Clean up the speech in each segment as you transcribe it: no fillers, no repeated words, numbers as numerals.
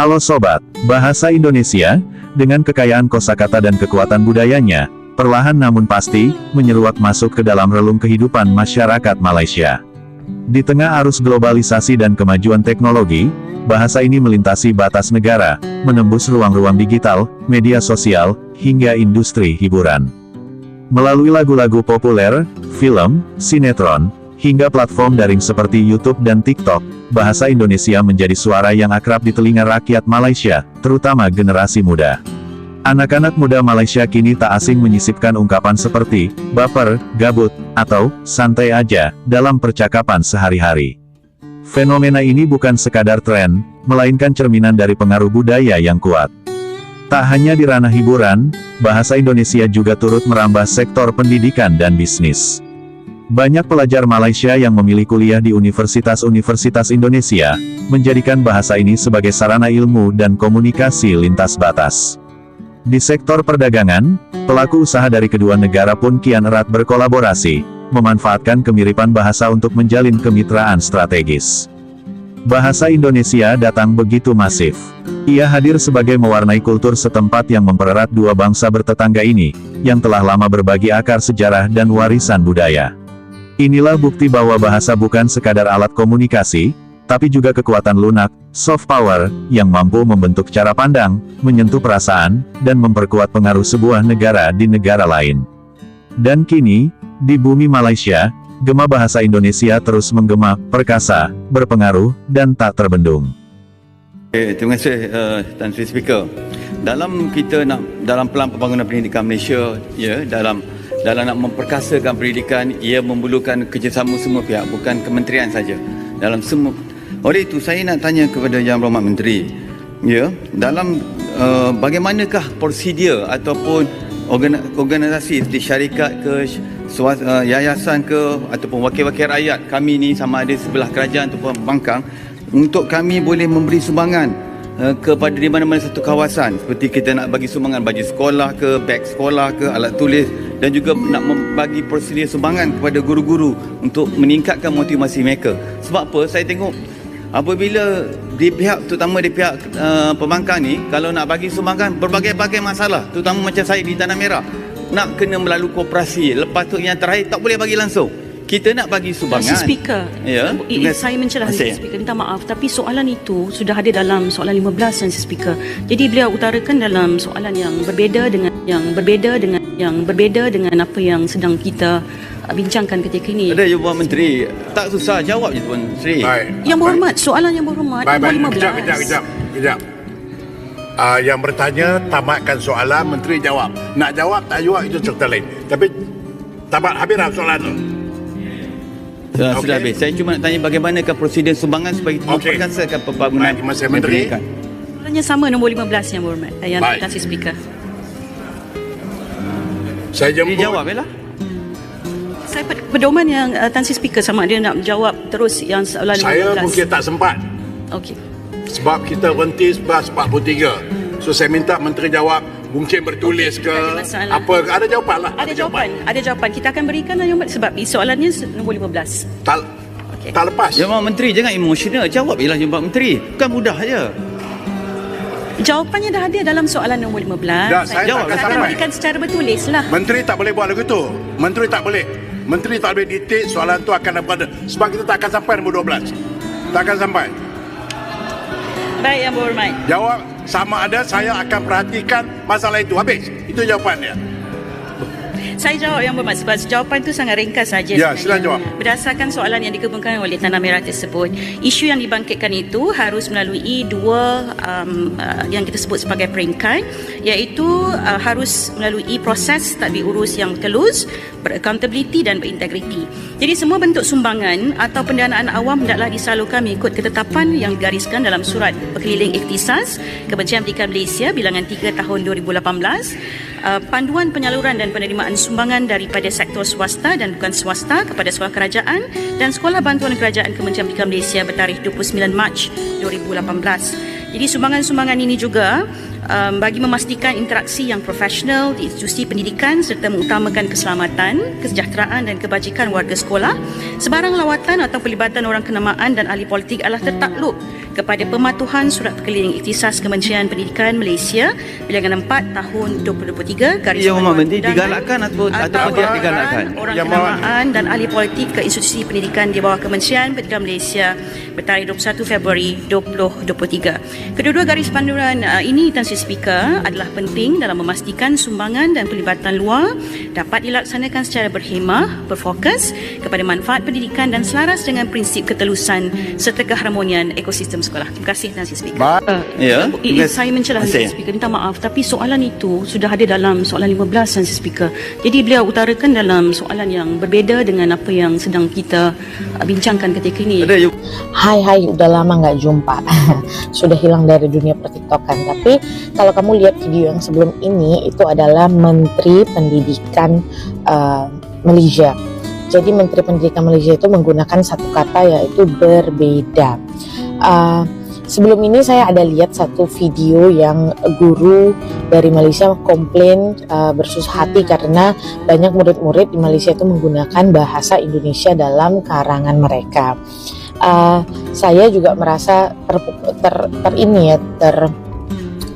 Halo Sobat, Bahasa Indonesia, dengan kekayaan kosakata dan kekuatan budayanya, perlahan namun pasti, menyeruak masuk ke dalam relung kehidupan masyarakat Malaysia. Di tengah arus globalisasi dan kemajuan teknologi, bahasa ini melintasi batas negara, menembus ruang-ruang digital, media sosial, hingga industri hiburan. Melalui lagu-lagu populer, film, sinetron, hingga platform daring seperti YouTube dan TikTok, bahasa Indonesia menjadi suara yang akrab di telinga rakyat Malaysia, terutama generasi muda. Anak-anak muda Malaysia kini tak asing menyisipkan ungkapan seperti baper, gabut, atau santai aja dalam percakapan sehari-hari. Fenomena ini bukan sekadar tren, melainkan cerminan dari pengaruh budaya yang kuat. Tak hanya di ranah hiburan, bahasa Indonesia juga turut merambah sektor pendidikan dan bisnis. Banyak pelajar Malaysia yang memilih kuliah di universitas-universitas Indonesia, menjadikan bahasa ini sebagai sarana ilmu dan komunikasi lintas batas. Di sektor perdagangan, pelaku usaha dari kedua negara pun kian erat berkolaborasi, memanfaatkan kemiripan bahasa untuk menjalin kemitraan strategis. Bahasa Indonesia datang begitu masif. Ia hadir sebagai mewarnai kultur setempat yang mempererat dua bangsa bertetangga ini, yang telah lama berbagi akar sejarah dan warisan budaya. Inilah bukti bahwa bahasa bukan sekadar alat komunikasi, tapi juga kekuatan lunak, soft power, yang mampu membentuk cara pandang, menyentuh perasaan, dan memperkuat pengaruh sebuah negara di negara lain. Dan kini, di bumi Malaysia, gema bahasa Indonesia terus menggema, perkasa, berpengaruh, dan tak terbendung. Terima kasih Tan Sri Speaker. Dalam pelan pembangunan pendidikan Malaysia, dalam nak memperkasakan pendidikan, ia memerlukan kerjasama semua pihak, bukan kementerian saja. Dalam semua. Oleh itu saya nak tanya kepada Yang Berhormat Menteri, dalam bagaimanakah prosedur ataupun organisasi seperti syarikat ke yayasan ke ataupun wakil-wakil rakyat kami ni, sama ada sebelah kerajaan ataupun pembangkang, untuk kami boleh memberi sumbangan kepada di mana-mana satu kawasan, seperti kita nak bagi sumbangan baju sekolah ke, beg sekolah ke, alat tulis, dan juga nak membagi prosedur sumbangan kepada guru-guru untuk meningkatkan motivasi mereka. Sebab apa? Saya tengok apabila di pihak, terutama di pihak pembangkang ni, kalau nak bagi sumbangan, berbagai-bagai masalah, terutama macam saya di Tanah Merah, nak kena melalui koperasi, lepas tu yang terakhir tak boleh bagi langsung. Kita nak bagi sumbangan. Speaker, saya mencelah Speaker, minta maaf, tapi soalan itu sudah ada dalam soalan 15 Speaker. Jadi beliau utarakan dalam soalan yang berbeza dengan apa yang sedang kita bincangkan ketika ini. Ada Yang Berhormat Menteri, tak susah jawab je Tuan Sri. Yang Berhormat, soalan Yang Berhormat nombor 15. Kejap. Yang bertanya tamatkan soalan, Menteri jawab. Nak jawab tak jawab itu cerita lain. Tapi tamat habis dah soalan tu. Sudah habis. Saya cuma nak tanya bagaimanakah prosedur sumbangan supaya kita memperkasakan pembangunan pendidikan. Soalannya sama nombor 15 Yang Berhormat, yang Tan Sri Speaker. Saya jemput. Dijawab lah. Saya pedoman yang Tan Sri Speaker sama dia nak jawab terus yang soalan 15. Saya mungkin tak sempat. Okey. Sebab kita berhenti 11.43. So saya minta Menteri jawab, mungkin bertulis ke apa, ada jawapan lah. Ada jawapan. Kita akan berikan sebab soalannya nombor 15. Tak lepas. Yang Berhormat Menteri, jangan emosional. Jawab ialah Yang Berhormat Menteri. Bukan mudah je. Jawapannya dah ada dalam soalan nombor 15. Saya akan berikan secara bertulis lah. Menteri tak boleh buat lagu tu. Menteri tak boleh dictate soalan tu akan apa. Sebab kita tak akan sampai nombor 12. Tak akan sampai. Baik Yang Berhormat. Jawab sama ada saya akan perhatikan masalah itu. Habis. Itu jawapannya. Saya jawab Yang Berhormat sebab jawapan itu sangat ringkas saja. Ya, silakan jawab. Berdasarkan soalan yang dikemukakan oleh Tanah Merah tersebut, isu yang dibangkitkan itu harus melalui dua yang kita sebut sebagai peringkat, iaitu harus melalui proses tadbir urus yang telus, beraccountability dan berintegriti. Jadi semua bentuk sumbangan atau pendanaan awam hendaklah disalurkan mengikut ketetapan yang digariskan dalam Surat Berkeliling Ikhtisas Kementerian Pendidikan Malaysia bilangan 3 tahun 2018, panduan penyaluran dan penerimaan sumbangan daripada sektor swasta dan bukan swasta kepada sekolah kerajaan dan sekolah bantuan kerajaan Kementerian Pendidikan Malaysia bertarikh 29 Mac 2018. Jadi sumbangan-sumbangan ini juga bagi memastikan interaksi yang profesional di institusi pendidikan serta mengutamakan keselamatan, kesejahteraan dan kebajikan warga sekolah. Sebarang lawatan atau pelibatan orang kenamaan dan ahli politik adalah tertakluk kepada Pematuhan Surat Perkeliling Ikhtisas Kementerian Pendidikan Malaysia Bilangan 4 tahun 2023 garis Yang panduan Menteri undangan digalakkan atau tidak digalakkan? orang Yang kenamaan dan ahli politik ke institusi pendidikan di bawah Kementerian Pendidikan Malaysia bertarikh 21 Februari 2023. Kedua-dua garis panduan ini, Tan Sri Speaker, adalah penting dalam memastikan sumbangan dan pelibatan luar dapat dilaksanakan secara berhemah, berfokus kepada manfaat pendidikan dan selaras dengan prinsip ketelusan serta keharmonian ekosistem sekolah. Terima kasih, Tan Sri Speaker. Ya, Saya mencelah, Tan Sri Speaker, minta maaf, tapi soalan itu sudah ada dalam soalan 15, Tan Sri Speaker. Jadi beliau utarakan dalam soalan yang berbeza dengan apa yang sedang kita bincangkan ketika ini. Hai, udah lama nggak jumpa. Sudah hilang dari dunia pertiktokan. Tapi kalau kamu lihat video yang sebelum ini, itu adalah Menteri Pendidikan Malaysia. Jadi Menteri Pendidikan Malaysia itu menggunakan satu kata, yaitu berbeda. Sebelum ini saya ada lihat satu video yang guru dari Malaysia komplain bersusah hati karena banyak murid-murid di Malaysia itu menggunakan bahasa Indonesia dalam karangan mereka. Saya juga merasa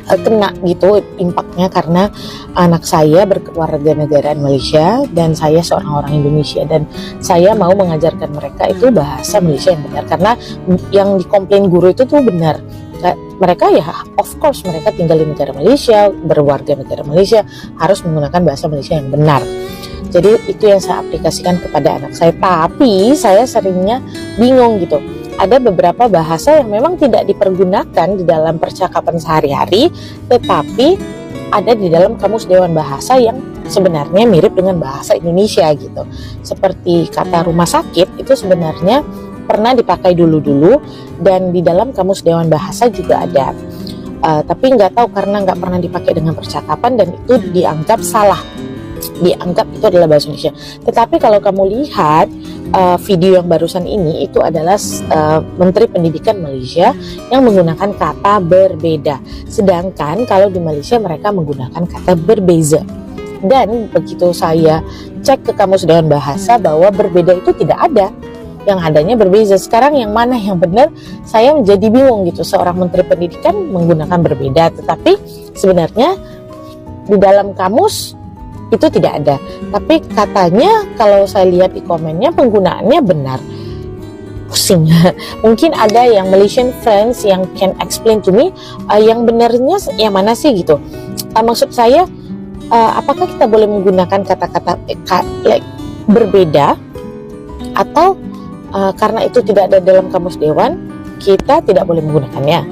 terkena gitu impactnya, karena anak saya berkewarganegaraan Malaysia dan saya seorang orang Indonesia, dan saya mau mengajarkan mereka itu bahasa Malaysia yang benar, karena yang dikomplain guru itu tuh benar. Mereka ya, of course mereka tinggal di negara Malaysia, berwarga negara Malaysia, harus menggunakan bahasa Malaysia yang benar. Jadi itu yang saya aplikasikan kepada anak saya. Tapi saya seringnya bingung gitu. Ada beberapa bahasa yang memang tidak dipergunakan di dalam percakapan sehari-hari, tetapi ada di dalam Kamus Dewan Bahasa yang sebenarnya mirip dengan bahasa Indonesia gitu. Seperti kata rumah sakit itu sebenarnya pernah dipakai dulu-dulu dan di dalam Kamus Dewan Bahasa juga ada. Tapi nggak tahu karena nggak pernah dipakai dengan percakapan dan itu dianggap salah. Dianggap itu adalah bahasa Indonesia. Tetapi kalau kamu lihat video yang barusan ini, itu adalah Menteri Pendidikan Malaysia yang menggunakan kata berbeda. Sedangkan kalau di Malaysia mereka menggunakan kata berbeza. Dan begitu saya cek ke Kamus Dewan Bahasa bahwa berbeda itu tidak ada. Yang adanya berbeza. Sekarang yang mana yang benar, saya menjadi bingung gitu. Seorang Menteri Pendidikan menggunakan berbeda, tetapi sebenarnya di dalam kamus itu tidak ada. Tapi katanya kalau saya lihat di komennya penggunaannya benar. Pusing. Mungkin ada yang Malaysian friends yang can explain to me yang benarnya yang mana sih gitu. Maksud saya apakah kita boleh menggunakan kata-kata like berbeda, atau karena itu tidak ada dalam Kamus Dewan kita tidak boleh menggunakannya.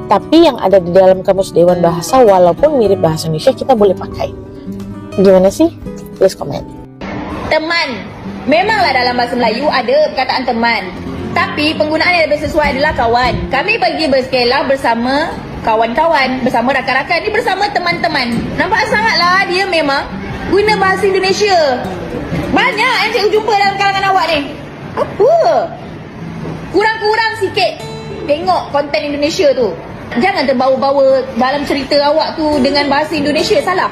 Tapi yang ada di dalam Kamus Dewan Bahasa walaupun mirip bahasa Indonesia kita boleh pakai. Gimana sih? Please comment. Teman. Memanglah dalam bahasa Melayu ada perkataan teman. Tapi penggunaan yang lebih sesuai adalah kawan. Kami pergi bersekolah bersama kawan-kawan, bersama rakan-rakan, ni bersama teman-teman. Nampak sangatlah dia memang guna bahasa Indonesia. Banyak yang cikgu jumpa dalam kalangan awak ni. Apa? Kurang-kurang sikit tengok konten Indonesia tu. Jangan terbawa-bawa dalam cerita awak tu dengan bahasa Indonesia, salah.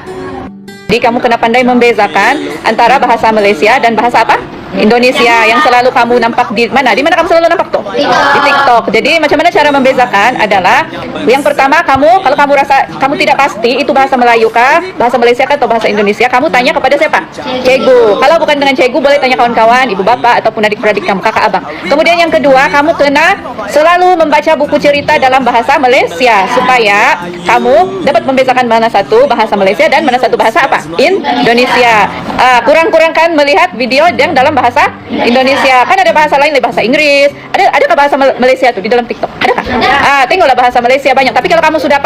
Jadi kamu kena pandai membezakan antara bahasa Malaysia dan bahasa apa? Indonesia yang selalu kamu nampak di mana? Di mana kamu selalu nampak tuh? Di TikTok. Jadi macam mana cara membezakan adalah yang pertama kalau kamu rasa kamu tidak pasti itu bahasa Melayu kah, bahasa Malaysia kah atau bahasa Indonesia, kamu tanya kepada siapa? Cikgu. Kalau bukan dengan cikgu boleh tanya kawan-kawan, ibu bapak ataupun adik-beradik kamu, kakak abang. Kemudian yang kedua, kamu kena selalu membaca buku cerita dalam bahasa Malaysia supaya kamu dapat membezakan mana satu bahasa Malaysia dan mana satu bahasa apa? Indonesia. Kurang-kurangkan melihat video yang dalam bahasa Indonesia. Kan ada bahasa lain, bahasa Inggris. Adakah bahasa Malaysia tuh di dalam TikTok? Adakah? Tengoklah bahasa Malaysia banyak. Tapi kalau kamu sudah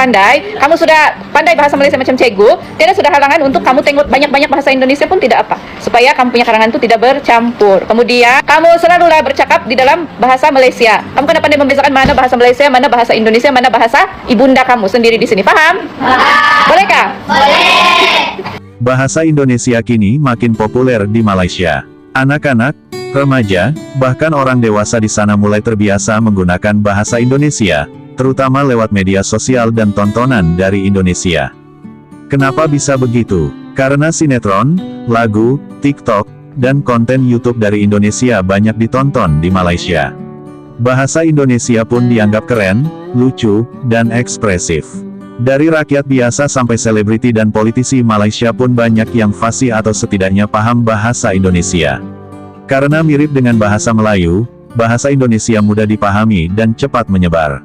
pandai bahasa Malaysia macam cikgu, tidak sudah halangan untuk kamu tengok banyak-banyak bahasa Indonesia pun tidak apa. Supaya kamu punya karangan itu tidak bercampur. Kemudian, kamu selalulah bercakap di dalam bahasa Malaysia. Kamu kena pandai membezakan mana bahasa Malaysia, mana bahasa Indonesia, mana bahasa ibunda kamu sendiri di sini. Paham? Bolehkah? Boleh. Bahasa Indonesia kini makin populer di Malaysia. Anak-anak, remaja, bahkan orang dewasa di sana mulai terbiasa menggunakan bahasa Indonesia, terutama lewat media sosial dan tontonan dari Indonesia. Kenapa bisa begitu? Karena sinetron, lagu, TikTok, dan konten YouTube dari Indonesia banyak ditonton di Malaysia. Bahasa Indonesia pun dianggap keren, lucu, dan ekspresif. Dari rakyat biasa sampai selebriti dan politisi Malaysia pun banyak yang fasih atau setidaknya paham bahasa Indonesia. Karena mirip dengan bahasa Melayu, bahasa Indonesia mudah dipahami dan cepat menyebar.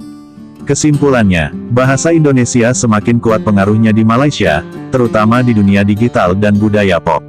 Kesimpulannya, bahasa Indonesia semakin kuat pengaruhnya di Malaysia, terutama di dunia digital dan budaya pop.